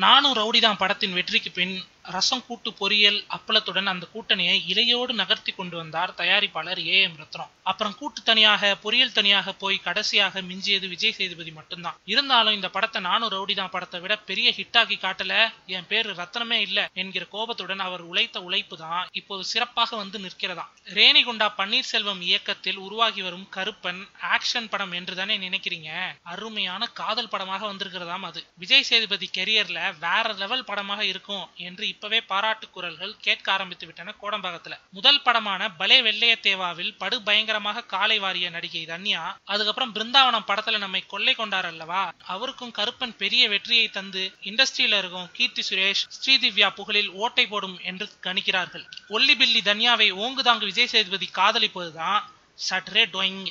நானும் ரவுடிதான் படத்தின் வெற்றிக்கு பின் ரசம் கூட்டு பொரியல் அப்பளத்துடன் அந்த கூட்டணியை இலையோடு நகர்த்தி கொண்டு வந்தார் தயாரிப்பாளர் ஏஎம் ரத்னம். அப்புறம் கூட்டு தனியாக பொரியல் தனியாக போய் கடைசியாக மிஞ்சியது விஜய் சேதுபதி மட்டும்தான். இருந்தாலும் இந்த படத்தை நானும் ரவுடிதான் படத்தை விட பெரிய ஹிட்டாக்கி காட்டல, என் பேரு ரத்னமே இல்ல என்கிற கோபத்துடன் அவர் உழைத்த உழைப்பு தான் இப்போது சிறப்பாக வந்து நிற்கிறதா. ரேணிகுண்டா பன்னீர்செல்வம் இயக்கத்தில் உருவாகி வரும் கருப்பன் ஆக்ஷன் படம் என்றுதானே நினைக்கிறீங்க? அருமையான காதல் படமாக வந்திருக்கிறதாம் அது. விஜய் சேதுபதி கெரியர்ல வேற லெவல் படமாக இருக்கும் என்று இப்பவே பாராட்டு குரல்கள் கேட்க ஆரம்பித்து விட்டன கோடம்பாக்கத்துல. முதல் படமான பலே வெள்ளைய தேவாவில் படு பயங்கரமாக காலை வாரிய நடிகை தன்யா, அதுக்கப்புறம் பிருந்தாவனம் படத்துல நம்மை கொள்ளை கொண்டார் அல்லவா, அவருக்கும் கருப்பன் பெரிய வெற்றியை தந்து இண்டஸ்ட்ரியில இருக்கும் கீர்த்தி சுரேஷ், ஸ்ரீதிவ்யா புகழில் ஓட்டை போடும் என்று கணிக்கிறார்கள். ஒல்லி பில்லி தன்யாவை ஓங்குதாங்கு விஜய் சேதுபதி காதலிப்பதுதான் சற்றே டொயிங்.